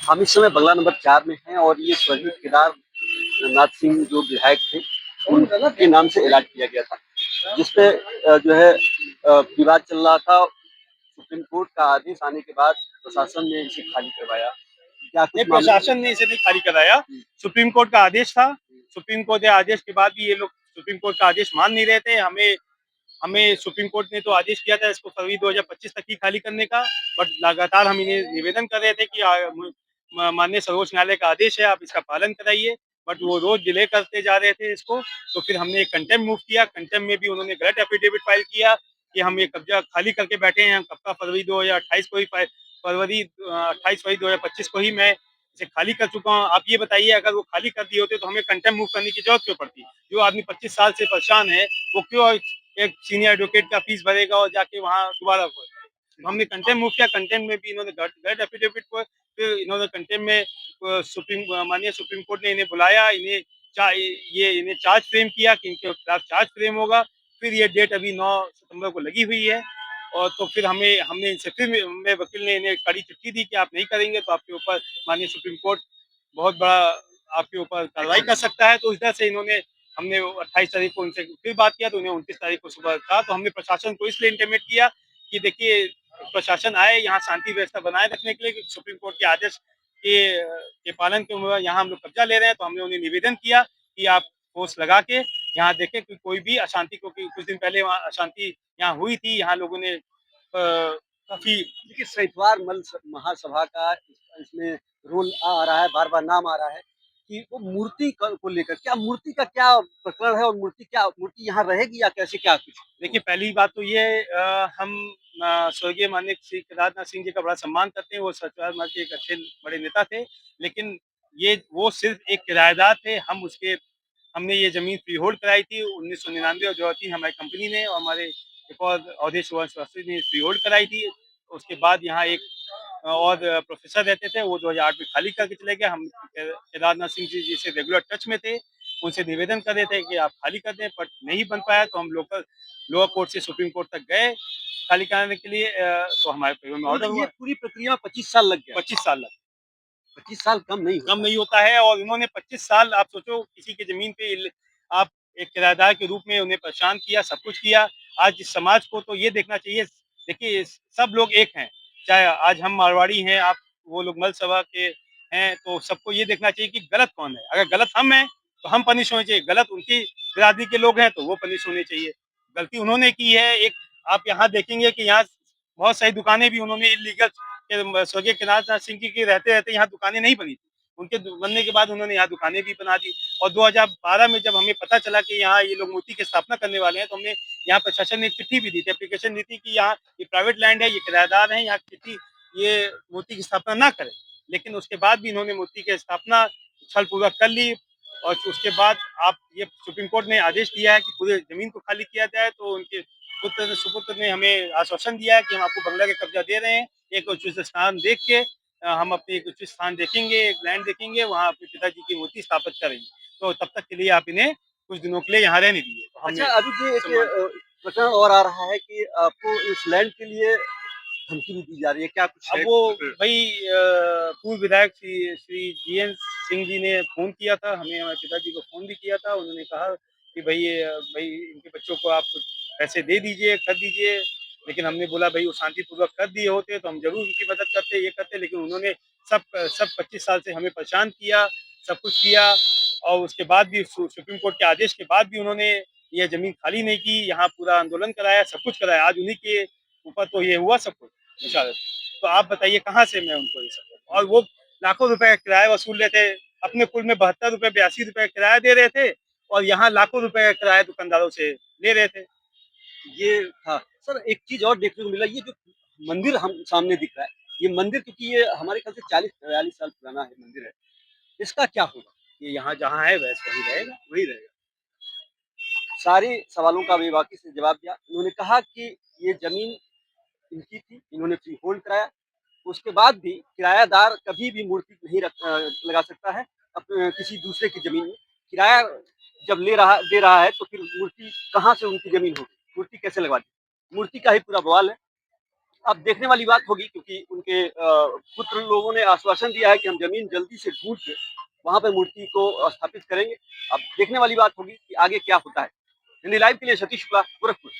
हम इस समय बंगला नंबर 4 में हैं और ये स्वर्गीय केदारनाथ सिंह जो विधायक थे, उनके नाम से ऐलान किया गया था, जिसपे जो है विवाद चल रहा था। सुप्रीम कोर्ट का आदेश आने के बाद प्रशासन ने इसे खाली करवाया। क्या नहीं, कुछ मामले? प्रशासन ने इसे नहीं खाली कराया। सुप्रीम कोर्ट का आदेश था। सुप्रीम कोर्ट के आदेश के बाद भी ये लोग सुप्रीम कोर्ट का आदेश मान नहीं रहे थे। हमें हमें सुप्रीम कोर्ट ने तो आदेश किया था इसको फरवरी 2025 तक ही खाली करने का, बट लगातार हम इन्हें निवेदन कर रहे थे कि माननीय सर्वोच्च न्यायालय का आदेश है, आप इसका पालन कराइए, बट वो रोज डिले करते जा रहे थे इसको। तो फिर हमने एक कंटेम्प्ट मूव किया। कंटेम्प्ट में भी उन्होंने गलत एफिडेविट फाइल किया कि हम ये कब्जा खाली करके बैठे हैं। कब का फरवरी 2028 को ही फरवरी 28 फरवरी 2025 को ही मैं इसे खाली कर चुका हूँ। आप ये बताइए, अगर वो खाली कर दिए होते तो हमें कंटेम्प्ट मूव करने की जरूरत क्यों पड़ती? जो आदमी 25 साल से परेशान है, वो क्यों एक सीनियर एडवोकेट का फीस भरेगा और जाके वहाँ दोबारा हमने कंटेम्प्ट मूव किया। कंटेम्प्ट में भी इन्होंने गलत एफिडेविट को फिर इन्होंने कंटेम्प्ट में माननीय सुप्रीम कोर्ट ने इन्हें बुलाया, इन्हें चार्ज फ्रेम किया कि इनके खिलाफ चार्ज फ्रेम होगा। फिर ये डेट अभी 9 सितंबर को लगी हुई है। और तो फिर हमने इनसे फिर मेरे वकील ने इन्हें कड़ी चिट्ठी दी कि आप नहीं करेंगे तो आपके ऊपर माननीय सुप्रीम कोर्ट बहुत बड़ा आपके ऊपर कार्रवाई कर सकता है। तो इस तरह से हमने 28 तारीख को उनसे फिर बात किया, तो उन्हें 29 तारीख को सुबह कहा। तो हमने प्रशासन को इसलिए इंटीमेट किया कि देखिए, प्रशासन आए यहाँ शांति व्यवस्था बनाए रखने के लिए, कि सुप्रीम कोर्ट के आदेश के पालन के यहाँ हम लोग कब्जा ले रहे हैं। तो हमने उन्हें निवेदन किया कि आप फोर्स लगा के यहाँ देखें कि कोई भी अशांति, क्योंकि कुछ दिन पहले वहाँ अशांति यहाँ हुई थी। यहाँ लोगों ने काफी देखिए, सहितवार मल महासभा का इसमें रोल आ रहा है, बार बार नाम आ रहा है कि वो मूर्ति को लेकर, क्या मूर्ति का क्या प्रकरण है और मूर्ति यहाँ रहेगी या कैसे, क्या कुछ? देखिए, पहली बात तो ये हम स्वर्गीय माननीय श्री केदारनाथ सिंह जी का बड़ा सम्मान करते हैं। वो सत्यवाद समाज के एक अच्छे बड़े नेता थे, लेकिन ये वो सिर्फ एक किराएदार थे। हमने ये जमीन फ्री होल्ड कराई थी 1999 और 2003 हमारी कंपनी ने, और हमारे एक और अवधेश शास्त्री ने फ्री होल्ड कराई थी। उसके बाद यहाँ एक और प्रोफेसर रहते थे, वो 2008 में खाली करके चले गए। हम केदारनाथ सिंह जी से रेगुलर टच में थे, उनसे निवेदन कर रहे थे कि आप खाली कर दें, बट नहीं बन पाया। तो हम लोअर कोर्ट से सुप्रीम कोर्ट तक गए खाली कराने के लिए। तो हमारे पेपर में ऑर्डर मतलब ये हुआ। पूरी प्रक्रिया में 25 साल लग गया? 25 साल लगे। 25 साल कम नहीं कम होता। नहीं होता है। और इन्होंने 25 साल, आप सोचो, किसी की जमीन पे आप एक किराएदार के रूप में उन्हें परेशान किया, सब कुछ किया। आज इस समाज को तो ये देखना चाहिए। देखिए, सब लोग एक हैं, चाहे आज हम मारवाड़ी हैं, आप वो लोग मल सभा के हैं, तो सबको ये देखना चाहिए कि गलत कौन है। अगर गलत हम हैं तो हम पनिश होने चाहिए, गलत उनकी बिरादरी के लोग हैं तो वो पनिश होने चाहिए। गलती उन्होंने की है। एक आप यहाँ देखेंगे कि यहाँ बहुत सारी दुकानें भी उन्होंने इलीगल, स्वर्गीय केदारनाथ सिंह जी के रहते रहते यहाँ दुकानें नहीं बनी थी। उनके बनने के बाद उन्होंने यहाँ दुकानें भी बना दी। और 2012 में जब हमें पता चला कि यहाँ ये लोग मूर्ति की स्थापना करने वाले हैं, तो हमने यहाँ प्रशासन ने एक चिट्ठी भी दी थी, एप्लीकेशन दी थी कि यहाँ ये प्राइवेट लैंड है, ये किराएदार हैं, यहाँ चिट्ठी ये मूर्ति की स्थापना ना करें। लेकिन उसके बाद भी इन्होंने मूर्ति की स्थापना छल पूर्वक कर ली। और उसके बाद आप ये सुप्रीम कोर्ट ने आदेश दिया है कि पूरे जमीन को खाली किया जाए। तो उनके सुपुत्र ने हमें आश्वासन दिया है कि हम आपको बंगला के कब्जा दे रहे हैं, एक उचित स्थान देख के हम अपने एक उचित स्थान देखेंगे, एक लैंड देखेंगे, वहाँ अपने पिताजी की मूर्ति स्थापित करेंगे। तो तब तक के लिए आप इन्हें कुछ दिनों के लिए यहाँ रहने दीजिए। तो हमने अच्छा, अभी जी एक सम्मान। प्रकरण और आ रहा है कि आपको इस लैंड के लिए धमकी भी दी जा रही है, क्या कुछ अब है? वो भाई पूर्व विधायक श्री श्री जीएन सिंह जी ने फोन किया था हमें, हमारे पिताजी को फोन भी किया था। उन्होंने कहा कि भाई इनके बच्चों को आप कुछ पैसे दे दीजिए, कर दीजिए। लेकिन हमने बोला भाई वो शांतिपूर्वक कर दिए होते तो हम जरूर उनकी मदद करते, ये करते। लेकिन उन्होंने सब सब 25 साल से हमें परेशान किया, सब कुछ किया। और उसके बाद भी सुप्रीम कोर्ट के आदेश के बाद भी उन्होंने ये जमीन खाली नहीं की, यहाँ पूरा आंदोलन कराया, सब कुछ कराया। आज उन्हीं के ऊपर तो ये हुआ सब कुछ। तो आप बताइए कहाँ से मैं उनको ये सब करूं? और वो लाखों रुपए का किराया वसूल रहे थे। अपने कुल में 72 रुपए 82 रुपए किराया दे रहे थे, और यहाँ लाखों रुपए का किराया दुकानदारों से ले रहे थे। ये था। सर, एक चीज़ और देखने को मिला, ये जो मंदिर हम सामने दिख रहा है, ये मंदिर, क्योंकि ये हमारे ख्याल से 40-42 साल पुराना है मंदिर है, इसका क्या होगा? ये यहाँ जहाँ है वैसे वही रहेगा। वही रहेगा। सारे सवालों का बेबाकी से जवाब दिया। उन्होंने कहा कि ये ज़मीन इनकी थी, इन्होंने फ्री होल्ड कराया। उसके बाद भी किरायादार कभी भी मूर्ति नहीं लगा सकता है किसी दूसरे की ज़मीन में। किराया जब दे रहा है तो फिर मूर्ति कहाँ से उनकी ज़मीन होगी? मूर्ति कैसे लगवा दी? मूर्ति का ही पूरा बवाल है। अब देखने वाली बात होगी, क्योंकि उनके पुत्र लोगों ने आश्वासन दिया है कि हम जमीन जल्दी से ढूंढ के वहां पर मूर्ति को स्थापित करेंगे। अब देखने वाली बात होगी कि आगे क्या होता है। हिंदी लाइव के लिए सतीश शुक्ला, गोरखपुर।